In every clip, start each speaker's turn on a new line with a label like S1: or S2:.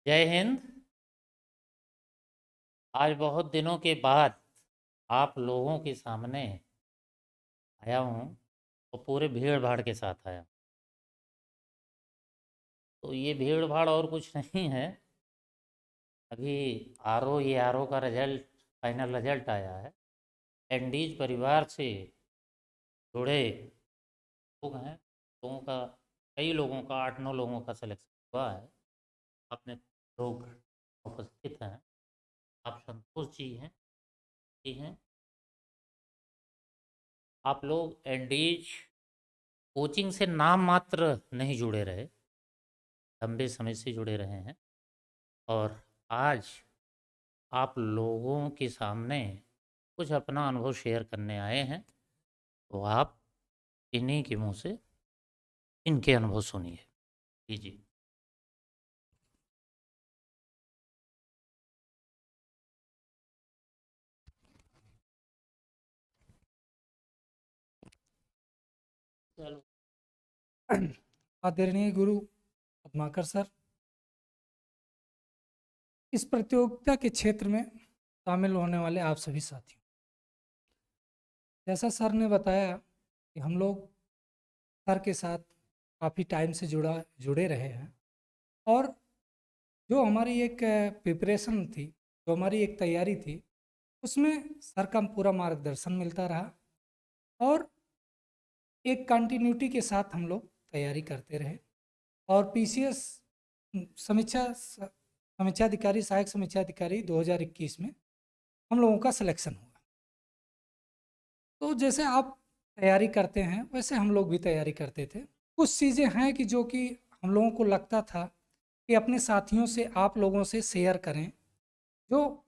S1: जय हिंद। आज बहुत दिनों के बाद आप लोगों के सामने आया हूँ और पूरे भीड़ भाड़ के साथ आया। तो ये भीड़ भाड़ और कुछ नहीं है। अभी आर ओ का रिजल्ट, फाइनल रिजल्ट आया है। एंडीज परिवार से जुड़े लोग हैं, लोगों का, कई लोगों का, 8-9 लोगों का सिलेक्शन हुआ है। अपने लोग उपस्थित हैं। आप संतोष जी हैं, जी हैं। आप लोग एंडीज कोचिंग से नाम मात्र नहीं जुड़े रहे, लंबे समय से जुड़े रहे हैं। और आज आप लोगों के सामने कुछ अपना अनुभव शेयर करने आए हैं। तो आप इन्हीं के मुंह से इनके अनुभव सुनिए। जी जी। चलो।
S2: आदरणीय गुरु पद्माकर सर, इस प्रतियोगिता के क्षेत्र में शामिल होने वाले आप सभी साथियों, जैसा सर ने बताया कि हम लोग सर के साथ काफ़ी टाइम से जुड़े रहे हैं। और जो हमारी एक प्रिपरेशन थी, जो हमारी एक तैयारी थी, उसमें सर का पूरा मार्गदर्शन मिलता रहा। और एक कंटिन्यूटी के साथ हम लोग तैयारी करते रहे। और पीसीएस समीक्षाधिकारी, सहायक समीक्षाधिकारी 2021 में हम लोगों का सिलेक्शन हुआ। तो जैसे आप तैयारी करते हैं वैसे हम लोग भी तैयारी करते थे। कुछ चीज़ें हैं कि जो कि हम लोगों को लगता था कि अपने साथियों से, आप लोगों से शेयर करें, जो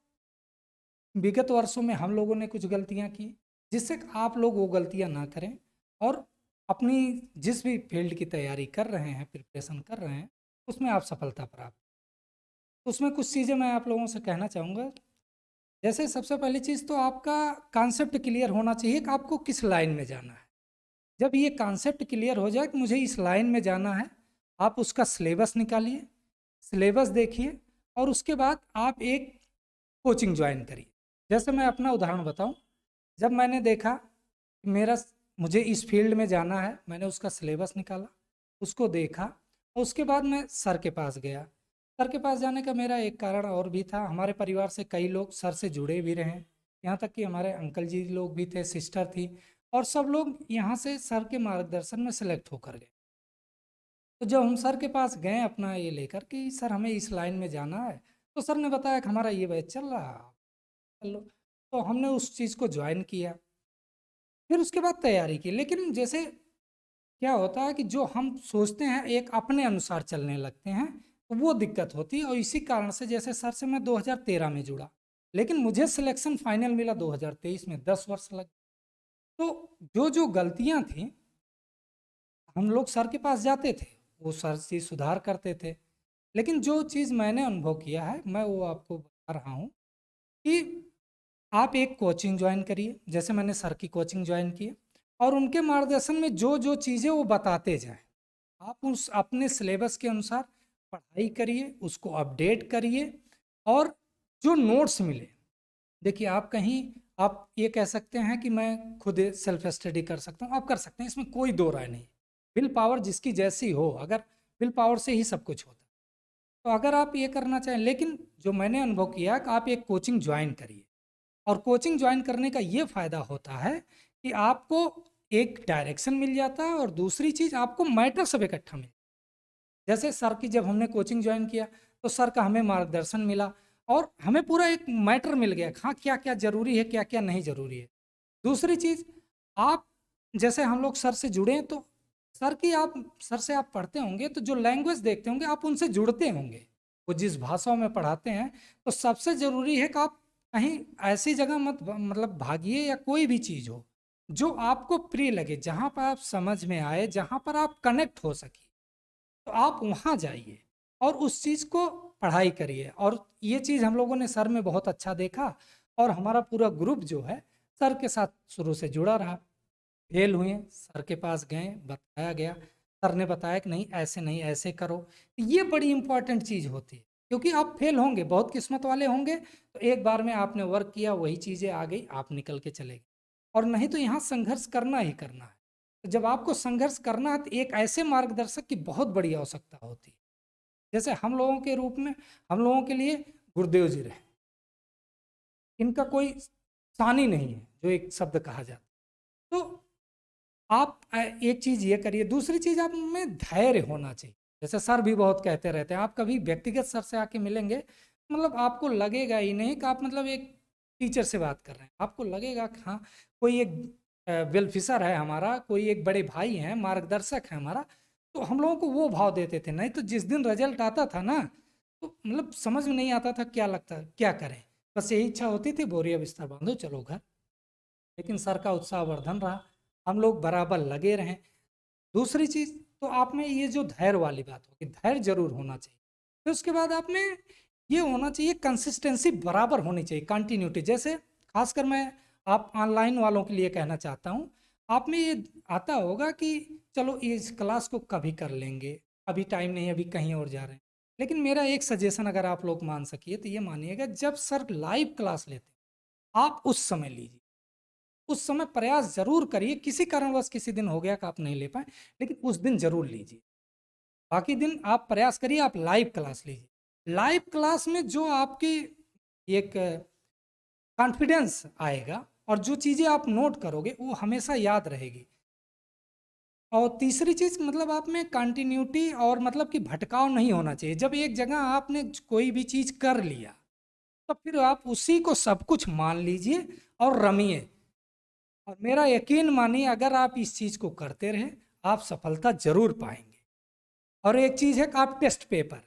S2: विगत वर्षों में हम लोगों ने कुछ गलतियां की, जिससे कि आप लोग वो गलतियां ना करें और अपनी जिस भी फील्ड की तैयारी कर रहे हैं, प्रिपरेशन कर रहे हैं, उसमें आप सफलता प्राप्त। उसमें कुछ चीज़ें मैं आप लोगों से कहना चाहूँगा। जैसे सबसे पहली चीज़ तो आपका कॉन्सेप्ट क्लियर होना चाहिए कि आपको किस लाइन में जाना है। जब ये कॉन्सेप्ट क्लियर हो जाए कि मुझे इस लाइन में जाना है, आप उसका सिलेबस निकालिए, सिलेबस देखिए और उसके बाद आप एक कोचिंग ज्वाइन करिए। जैसे मैं अपना उदाहरण बताऊं, जब मैंने देखा कि मेरा मुझे इस फील्ड में जाना है, मैंने उसका सिलेबस निकाला, उसको देखा और उसके बाद मैं सर के पास गया। सर के पास जाने का मेरा एक कारण और भी था। हमारे परिवार से कई लोग सर से जुड़े भी रहे, यहाँ तक कि हमारे अंकल जी लोग भी थे, सिस्टर थी, और सब लोग यहाँ से सर के मार्गदर्शन में सेलेक्ट होकर गए। तो जब हम सर के पास गए अपना ये लेकर कि सर हमें इस लाइन में जाना है, तो सर ने बताया कि हमारा ये बैच चल रहा है, चल लो। तो हमने उस चीज़ को ज्वाइन किया, फिर उसके बाद तैयारी की। लेकिन जैसे क्या होता है कि जो हम सोचते हैं एक अपने अनुसार चलने लगते हैं, तो वो दिक्कत होती है। और इसी कारण से जैसे सर से मैं 2013 में जुड़ा, लेकिन मुझे सिलेक्शन फाइनल मिला 2023 में, 10 वर्ष लग। तो जो जो गलतियां थी, हम लोग सर के पास जाते थे, वो सर से सुधार करते थे। लेकिन जो चीज़ मैंने अनुभव किया है, मैं वो आपको बता रहा हूँ कि आप एक कोचिंग ज्वाइन करिए। जैसे मैंने सर की कोचिंग ज्वाइन की और उनके मार्गदर्शन में जो जो चीज़ें वो बताते जाएं, आप उस अपने सिलेबस के अनुसार पढ़ाई करिए, उसको अपडेट करिए। और जो नोट्स मिले, देखिए आप कहीं, आप ये कह सकते हैं कि मैं खुद सेल्फ स्टडी कर सकता हूँ, आप कर सकते हैं, इसमें कोई दो राय नहीं। विल पावर जिसकी जैसी हो, अगर विल पावर से ही सब कुछ होता है, तो अगर आप ये करना चाहें। लेकिन जो मैंने अनुभव किया कि आप एक कोचिंग ज्वाइन करिए। और कोचिंग ज्वाइन करने का ये फायदा होता है कि आपको एक डायरेक्शन मिल जाता है और दूसरी चीज आपको मैटर सब इकट्ठा मिल। जैसे सर की जब हमने कोचिंग ज्वाइन किया, तो सर का हमें मार्गदर्शन मिला और हमें पूरा एक मैटर मिल गया, हाँ क्या क्या जरूरी है, क्या क्या नहीं जरूरी है। दूसरी चीज, आप जैसे हम लोग सर से जुड़े हैं, तो सर की आप, सर से आप पढ़ते होंगे तो जो लैंग्वेज देखते होंगे, आप उनसे जुड़ते होंगे। वो जिस भाषाओं में पढ़ाते हैं, तो सबसे जरूरी है कि आप कहीं ऐसी जगह मत मतलब भागिए, या कोई भी चीज हो जो आपको प्रिय लगे, जहां पर आप समझ में आए, जहां पर आप कनेक्ट हो सके, तो आप वहाँ जाइए और उस चीज़ को पढ़ाई करिए। और ये चीज़ हम लोगों ने सर में बहुत अच्छा देखा। और हमारा पूरा ग्रुप जो है सर के साथ शुरू से जुड़ा रहा। फेल हुए, सर के पास गए, बताया गया, सर ने बताया कि नहीं ऐसे नहीं, ऐसे करो। ये बड़ी इंपॉर्टेंट चीज़ होती है। क्योंकि आप फेल होंगे, बहुत किस्मत वाले होंगे तो एक बार में आपने वर्क किया, वही चीज़ें आ गई, आप निकल के चले गए। और नहीं तो यहाँ संघर्ष करना ही करना है। तो जब आपको संघर्ष करना है तो एक ऐसे मार्गदर्शक की बहुत बड़ी आवश्यकता होती है। जैसे हम लोगों के रूप में, हम लोगों के लिए गुरुदेव जी रहे, इनका कोई सानी नहीं है जो एक शब्द कहा जाता। तो आप एक चीज़ ये करिए, दूसरी चीज़ आप में धैर्य होना चाहिए। जैसे सर भी बहुत कहते रहते हैं, आप कभी व्यक्तिगत सर से आके मिलेंगे, मतलब आपको लगेगा ही नहीं कि आप मतलब एक टीचर से बात कर रहे हैं। आपको लगेगा कि हाँ, कोई एक वेलफिशर है हमारा, कोई एक बड़े भाई हैं, मार्गदर्शक है हमारा। तो हम लोगों को वो भाव देते थे। नहीं तो जिस दिन रिजल्ट आता था ना, तो मतलब समझ में नहीं आता था क्या लगता, क्या करें। बस यही इच्छा होती थी, बोरिया बिस्तर बांधो चलो घर। लेकिन सर का उत्साहवर्धन रहा, हम लोग बराबर लगे रहें। दूसरी चीज़ तो आप में ये जो धैर्य वाली बात होगी, धैर्य जरूर होना चाहिए। फिर उसके बाद आप में ये होना चाहिए, कंसिस्टेंसी बराबर होनी चाहिए, कंटिन्यूटी। जैसे खासकर मैं आप ऑनलाइन वालों के लिए कहना चाहता हूँ, आप में ये आता होगा कि चलो इस क्लास को कभी कर लेंगे, अभी टाइम नहीं है, अभी कहीं और जा रहे हैं। लेकिन मेरा एक सजेशन अगर आप लोग मान सकिए तो ये मानिएगा, जब सर लाइव क्लास लेते हैं, आप उस समय लीजिए। उस समय प्रयास जरूर करिए, किसी कारणवश किसी दिन हो गया कि आप नहीं ले पाए, लेकिन उस दिन जरूर लीजिए। बाकी दिन आप प्रयास करिए, आप लाइव क्लास लीजिए। लाइव क्लास में जो आपकी एक कॉन्फिडेंस आएगा और जो चीज़ें आप नोट करोगे वो हमेशा याद रहेगी। और तीसरी चीज़, मतलब आप में कंटिन्यूटी और मतलब कि भटकाव नहीं होना चाहिए। जब एक जगह आपने कोई भी चीज़ कर लिया तो फिर आप उसी को सब कुछ मान लीजिए और रमिए। और मेरा यकीन मानिए, अगर आप इस चीज़ को करते रहे, आप सफलता जरूर पाएंगे। और एक चीज़ है कि आप टेस्ट पेपर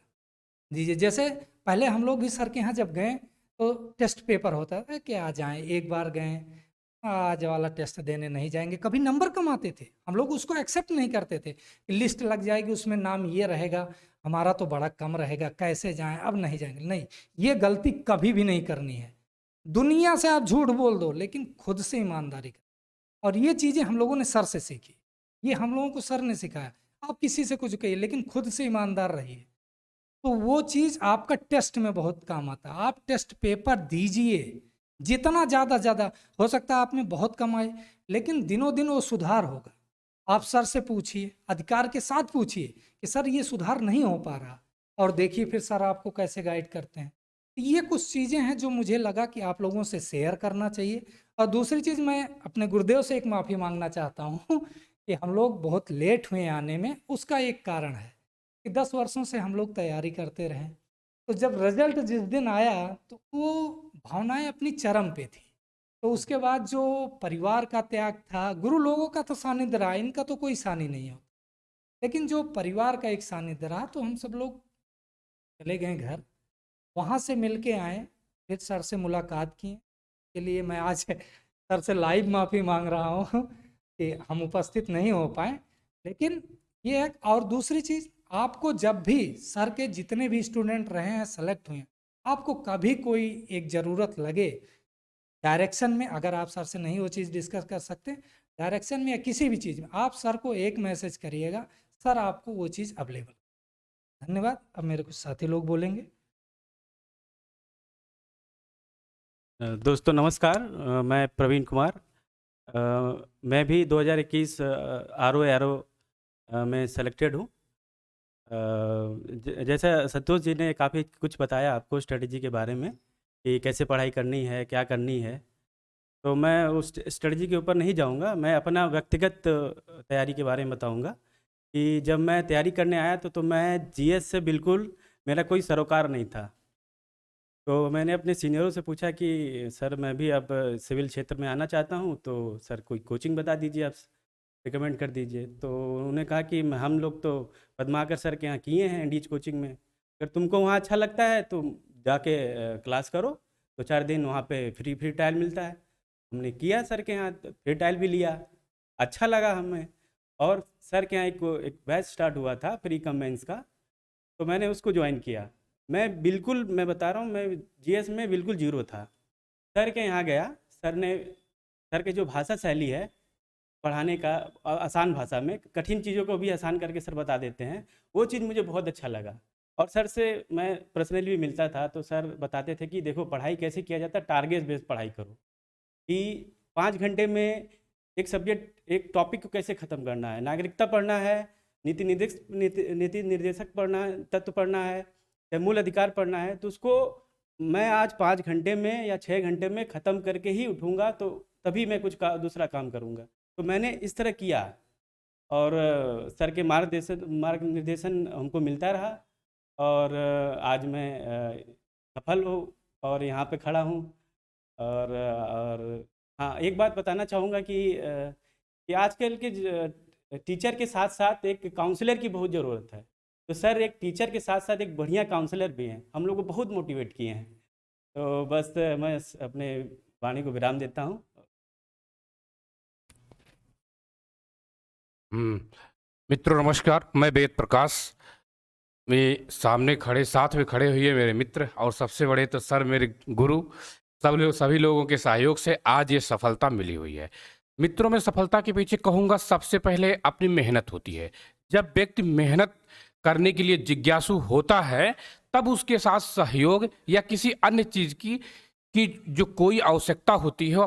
S2: दीजिए। जैसे पहले हम लोग भी सर के यहाँ जब गए तो टेस्ट पेपर होता था कि आ जाएं, एक बार गए, आज वाला टेस्ट देने नहीं जाएंगे, कभी नंबर कम आते थे, हम लोग उसको एक्सेप्ट नहीं करते थे। लिस्ट लग जाएगी, उसमें नाम ये रहेगा, हमारा तो बड़ा कम रहेगा, कैसे जाएं, अब नहीं जाएंगे। नहीं, ये गलती कभी भी नहीं करनी है। दुनिया से आप झूठ बोल दो, लेकिन खुद से ईमानदारी करो। और ये चीज़ें हम लोगों ने सर से सीखी, ये हम लोगों को सर ने सिखाया। आप किसी से कुछ कहिए, लेकिन खुद से ईमानदार रहिए, तो वो चीज़ आपका टेस्ट में बहुत काम आता है। आप टेस्ट पेपर दीजिए, जितना ज़्यादा हो सकता है आप में बहुत कम आए, लेकिन दिनों दिन वो सुधार होगा। आप सर से पूछिए, अधिकार के साथ पूछिए कि सर ये सुधार नहीं हो पा रहा, और देखिए फिर सर आपको कैसे गाइड करते हैं। ये कुछ चीज़ें हैं जो मुझे लगा कि आप लोगों से शेयर करना चाहिए। और दूसरी चीज़, मैं अपने गुरुदेव से एक माफ़ी मांगना चाहता हूँ कि हम लोग बहुत लेट हुए आने में। उसका एक कारण है कि 10 वर्षों से हम लोग तैयारी करते रहे, तो जब रिजल्ट जिस दिन आया तो वो भावनाएं अपनी चरम पे थी। तो उसके बाद जो परिवार का त्याग था, गुरु लोगों का तो सानिध्य रहा, इनका तो कोई सानी नहीं होता, लेकिन जो परिवार का एक सानिध्य रहा, तो हम सब लोग चले गए घर, वहाँ से मिल के आए, फिर सर से मुलाकात की। के लिए मैं आज सर से लाइव माफ़ी मांग रहा हूँ कि हम उपस्थित नहीं हो पाए। लेकिन ये है, और दूसरी चीज़, आपको जब भी सर के जितने भी स्टूडेंट रहे हैं, सेलेक्ट हुए हैं, आपको कभी कोई एक ज़रूरत लगे डायरेक्शन में, अगर आप सर से नहीं वो चीज़ डिस्कस कर सकते, डायरेक्शन में या किसी भी चीज़ में, आप सर को एक मैसेज करिएगा, सर आपको वो चीज़ अवेलेबल। धन्यवाद। अब मेरे कुछ साथी लोग बोलेंगे।
S3: दोस्तों नमस्कार, मैं प्रवीण कुमार। मैं भी 2021 आर ओ में सेलेक्टेड हूँ। जैसा संतोष जी ने काफ़ी कुछ बताया आपको स्ट्रेटजी के बारे में कि कैसे पढ़ाई करनी है, क्या करनी है, तो मैं उस स्ट्रेटजी के ऊपर नहीं जाऊँगा। मैं अपना व्यक्तिगत तैयारी के बारे में बताऊँगा कि जब मैं तैयारी करने आया तो मैं जीएस से बिल्कुल, मेरा कोई सरोकार नहीं था। तो मैंने अपने सीनियरों से पूछा कि सर मैं भी अब सिविल क्षेत्र में आना चाहता हूँ, तो सर कोई कोचिंग बता दीजिए, आप रिकमेंड कर दीजिए। तो उन्होंने कहा कि हम लोग तो पद्माकर सर के यहाँ किए हैं इंडीज कोचिंग में, अगर तुमको वहाँ अच्छा लगता है तो जाके क्लास करो, तो 4 दिन वहाँ पे फ्री ट्रायल मिलता है। हमने किया सर के यहाँ, फ्री ट्रायल भी लिया, अच्छा लगा हमें। और सर के यहाँ एक बैच स्टार्ट हुआ था प्री कम मेंस का, तो मैंने उसको ज्वाइन किया। मैं बता रहा हूँ, मैं जीएस में बिल्कुल जीरो था। सर के यहाँ गया, सर के जो भाषा शैली है पढ़ाने का, आसान भाषा में कठिन चीज़ों को भी आसान करके सर बता देते हैं, वो चीज़ मुझे बहुत अच्छा लगा। और सर से मैं पर्सनली भी मिलता था, तो सर बताते थे कि देखो पढ़ाई कैसे किया जाता है, टारगेट बेस्ड पढ़ाई करो, कि 5 घंटे में एक सब्जेक्ट, एक टॉपिक को कैसे ख़त्म करना है। नागरिकता पढ़ना है, नीति निर्देशक पढ़ना है, तत्व पढ़ना है, या मूल अधिकार पढ़ना है, तो उसको मैं आज 5 घंटे में या 6 घंटे में ख़त्म करके ही उठूँगा, तो तभी मैं कुछ दूसरा काम करूँगा। तो मैंने इस तरह किया, और सर के मार्गनिर्देशन हमको मिलता रहा, और आज मैं सफल हूँ और यहाँ पे खड़ा हूँ। और हाँ, एक बात बताना चाहूँगा कि आजकल के टीचर के साथ साथ एक काउंसलर की बहुत ज़रूरत है। तो सर एक टीचर के साथ साथ एक बढ़िया काउंसलर भी हैं, हम लोग को बहुत मोटिवेट किए हैं। तो बस मैं अपने वाणी को विराम देता हूँ।
S4: मित्रों नमस्कार, मैं वेद प्रकाश। मेरे सामने खड़े, साथ में खड़े हुए मेरे मित्र, और सबसे बड़े तो सर मेरे गुरु, सभी लोगों के सहयोग से आज ये सफलता मिली हुई है। मित्रों, मैं सफलता के पीछे कहूँगा सबसे पहले अपनी मेहनत होती है। जब व्यक्ति मेहनत करने के लिए जिज्ञासु होता है, तब उसके साथ सहयोग या किसी अन्य चीज़ की जो कोई आवश्यकता होती है वो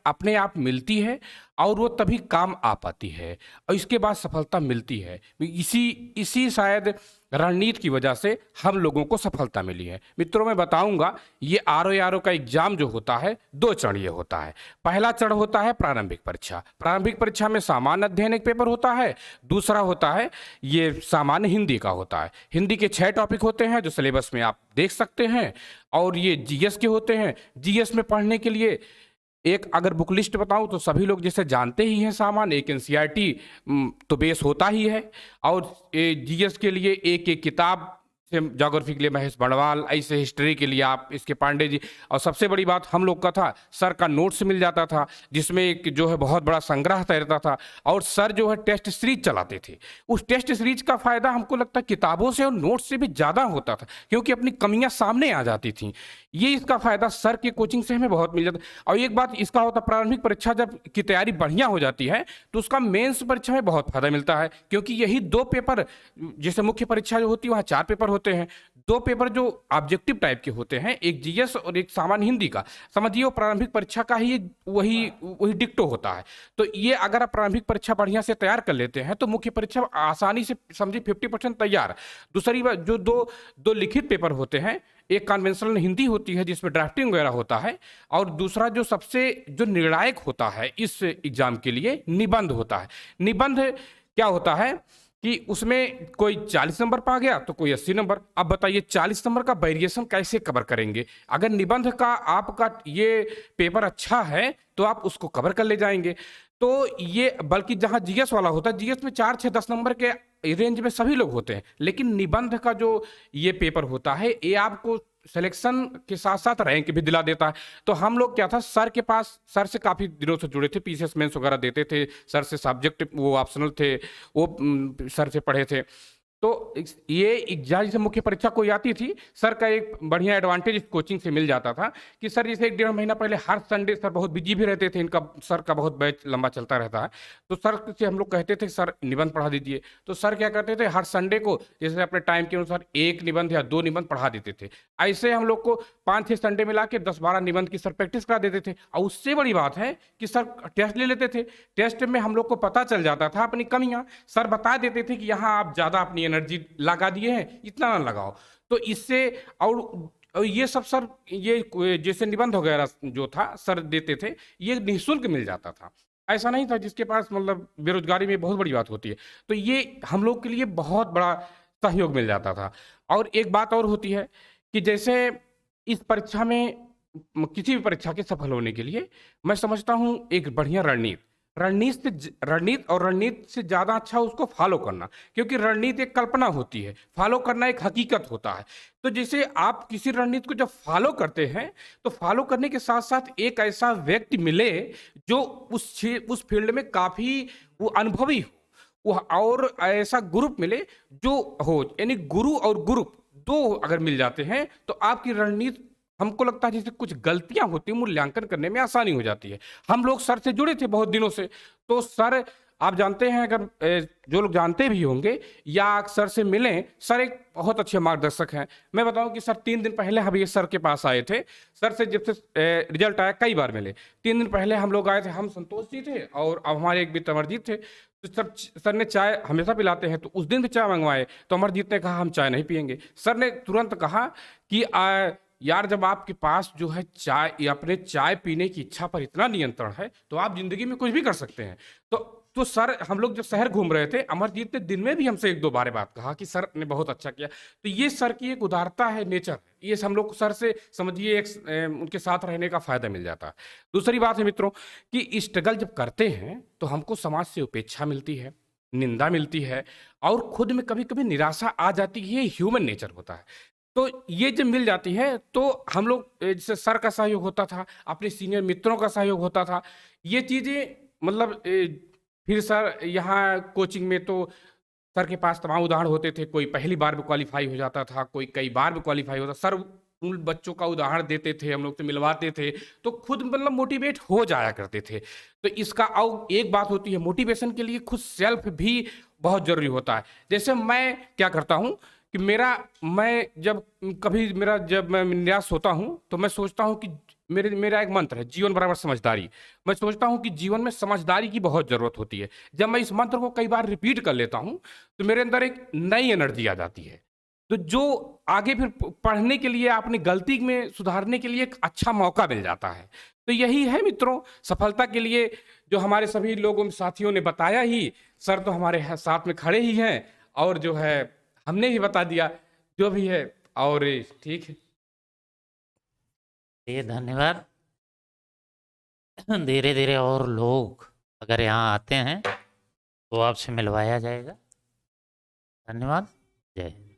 S4: अपने आप मिलती है, और वो तभी काम आ पाती है, और इसके बाद सफलता मिलती है। इसी शायद रणनीति की वजह से हम लोगों को सफलता मिली है। मित्रों, मैं बताऊंगा, ये आरओ का एग्जाम जो होता है 2 चरण ये होता है। पहला चरण होता है प्रारंभिक परीक्षा। प्रारंभिक परीक्षा में सामान्य अध्ययन एक पेपर होता है, दूसरा होता है ये सामान्य हिंदी का होता है। हिंदी के 6 टॉपिक होते हैं जो सिलेबस में आप देख सकते हैं, और ये जीएस के होते हैं। जीएस में पढ़ने के लिए एक अगर बुक लिस्ट बताऊं तो सभी लोग जैसे जानते ही हैं, सामान्य एक एनसीईआरटी तो बेस होता ही है, और जीएस के लिए एक किताब से ज्योग्राफी के लिए महेश बड़वाल, ऐसे हिस्ट्री के लिए आप इसके पांडे जी। और सबसे बड़ी बात हम लोग का था, सर का नोट्स मिल जाता था, जिसमें एक जो है बहुत बड़ा संग्रह तैरता था, और सर जो है टेस्ट सीरीज चलाते थे। उस टेस्ट सीरीज का फायदा हमको लगता है किताबों से और नोट्स से भी ज़्यादा होता था, क्योंकि अपनी कमियां सामने आ जाती थी। ये इसका फायदा सर की कोचिंग से हमें बहुत मिल जाता। और एक बात इसका होता, प्रारंभिक परीक्षा जब की तैयारी बढ़िया हो जाती है तो उसका मेंस परीक्षा में बहुत फायदा मिलता है, क्योंकि यही 2 पेपर, जैसे मुख्य परीक्षा जो होती है वहाँ 4 पेपर होते हैं, 2 पेपर जो ऑब्जेक्टिव टाइप के होते हैं, एक जीएस और एक सामान्य हिंदी का। समझिए वो प्रारंभिक परीक्षा का ही वही डिक्टो होता है। तो ये अगर आप प्रारंभिक परीक्षा बढ़िया से तैयार कर लेते हैं तो मुख्य परीक्षा आसानी से समझिए 50% तैयार। दूसरी बात, जो दो लिखित पेपर होते हैं, एक कन्वेंशनल हिंदी होती है जिसमें ड्राफ्टिंग वगैरह होता है, और दूसरा जो सबसे जो निर्णायक होता है इस एग्जाम के लिए, निबंध होता है। निबंध क्या होता है कि उसमें कोई 40 नंबर पा गया तो कोई 80 नंबर। अब बताइए 40 नंबर का वेरिएशन कैसे कवर करेंगे? अगर निबंध का आपका ये पेपर अच्छा है तो आप उसको कवर कर ले जाएंगे। तो ये, बल्कि जहाँ जीएस वाला होता है, जीएस में 4, 6, 10 नंबर के रेंज में सभी लोग होते हैं, लेकिन निबंध का जो ये पेपर होता है ये आपको सिलेक्शन के साथ साथ रैंक भी दिला देता है। तो हम लोग क्या था, सर से काफ़ी दिनों से जुड़े थे, पीसीएस मेंस वगैरह देते थे, सर से सब्जेक्ट वो ऑप्शनल थे, वो सर से पढ़े थे। तो ये एग्जाम जैसे मुख्य परीक्षा कोई आती थी, सर का एक बढ़िया एडवांटेज इस कोचिंग से मिल जाता था कि सर जैसे 1-1.5 महीना पहले हर संडे सर बहुत बिजी भी रहते थे, इनका सर का बहुत बैच लंबा चलता रहता है। तो सर से हम लोग कहते थे सर निबंध पढ़ा दीजिए, तो सर क्या करते थे, हर संडे को जैसे अपने टाइम के अनुसार 1 निबंध या 2 निबंध पढ़ा देते थे। ऐसे हम लोग को 5-6 संडे मिला के 10-12 निबंध की सर प्रैक्टिस करा देते थे। और उससे बड़ी बात है कि सर टेस्ट ले लेते थे, टेस्ट में हम लोग को पता चल जाता था अपनी कमियां। सर बता देते थे कि यहाँ आप ज़्यादा अपनी एनर्जी लगा दिए हैं, इतना ना लगाओ। तो इससे और ये सब सर, ये जैसे निबंध वगैरह जो था सर देते थे, ये निःशुल्क मिल जाता था। ऐसा नहीं था जिसके पास, मतलब बेरोजगारी में बहुत बड़ी बात होती है, तो ये हम लोग के लिए बहुत बड़ा सहयोग मिल जाता था। और एक बात और होती है कि जैसे इस परीक्षा में, किसी भी परीक्षा के सफल होने के लिए मैं समझता हूँ एक बढ़िया रणनीति से ज़्यादा अच्छा उसको फॉलो करना, क्योंकि रणनीति एक कल्पना होती है, फॉलो करना एक हकीकत होता है। तो जैसे आप किसी रणनीति को जब फॉलो करते हैं तो फॉलो करने के साथ साथ एक ऐसा व्यक्ति मिले जो उस फील्ड में काफ़ी वो अनुभवी हो, और ऐसा ग्रुप मिले जो हो, यानी गुरु और ग्रुप 2 अगर मिल जाते हैं तो आपकी रणनीति, हमको लगता है जैसे कुछ गलतियां होती हैं मूल्यांकन करने में आसानी हो जाती है। हम लोग सर से जुड़े थे बहुत दिनों से, तो सर आप जानते हैं, अगर जो लोग जानते भी होंगे या सर से मिलें, सर एक बहुत अच्छे मार्गदर्शक हैं। मैं बताऊं कि सर 3 दिन पहले हम ये सर के पास आए थे। सर से जब से रिजल्ट आया कई बार मिले। 3 दिन पहले हम लोग आए थे, हम संतोष जी थे और अब हमारे एक मित्र अमरजीत थे। तो सर ने चाय हमेशा पिलाते हैं, तो उस दिन भी चाय मंगवाए तो अमरजीत ने कहा हम चाय नहीं पियेंगे। सर ने तुरंत कहा कि यार जब आपके पास जो है चाय, अपने चाय पीने की इच्छा पर इतना नियंत्रण है तो आप जिंदगी में कुछ भी कर सकते हैं। तो सर, हम लोग जब शहर घूम रहे थे, अमरजीत ने दिन में भी हमसे 1-2 बार बात कहा कि सर ने बहुत अच्छा किया। तो ये सर की एक उदारता है, नेचर है। ये हम लोग को सर से समझिए उनके साथ रहने का फायदा मिल जाता है। दूसरी बात है मित्रों कि स्ट्रगल जब करते हैं तो हमको समाज से उपेक्षा मिलती है, निंदा मिलती है और खुद में कभी कभी निराशा आ जाती है। ये ह्यूमन नेचर होता है। तो ये जब मिल जाती है तो हम लोग जैसे सर का सहयोग होता था, अपने सीनियर मित्रों का सहयोग होता था, ये चीज़ें मतलब फिर सर यहाँ कोचिंग में तो सर के पास तमाम उदाहरण होते थे। कोई पहली बार में क्वालिफाई हो जाता था, कोई कई बार में क्वालिफाई होता। सर उन बच्चों का उदाहरण देते थे, हम लोग से मिलवाते थे, तो खुद मतलब मोटिवेट हो जाया करते थे। तो इसका और एक बात होती है, मोटिवेशन के लिए खुद सेल्फ भी बहुत ज़रूरी होता है। जैसे मैं क्या करता हूँ कि मैं जब मैं निराश होता हूँ तो मैं सोचता हूँ कि मेरा एक मंत्र है, जीवन बराबर समझदारी। मैं सोचता हूँ कि जीवन में समझदारी की बहुत ज़रूरत होती है। जब मैं इस मंत्र को कई बार रिपीट कर लेता हूँ तो मेरे अंदर एक नई एनर्जी आ जाती है, तो जो आगे फिर पढ़ने के लिए, अपनी गलती में सुधारने के लिए एक अच्छा मौका मिल जाता है। तो यही है मित्रों, सफलता के लिए जो हमारे सभी लोगों साथियों ने बताया ही, सर तो हमारे साथ में खड़े ही हैं और जो है हमने ही बता दिया जो भी है। और ठीक है,
S1: ये धन्यवाद। धीरे धीरे और लोग अगर यहाँ आते हैं तो आपसे मिलवाया जाएगा। धन्यवाद। जय हिंद।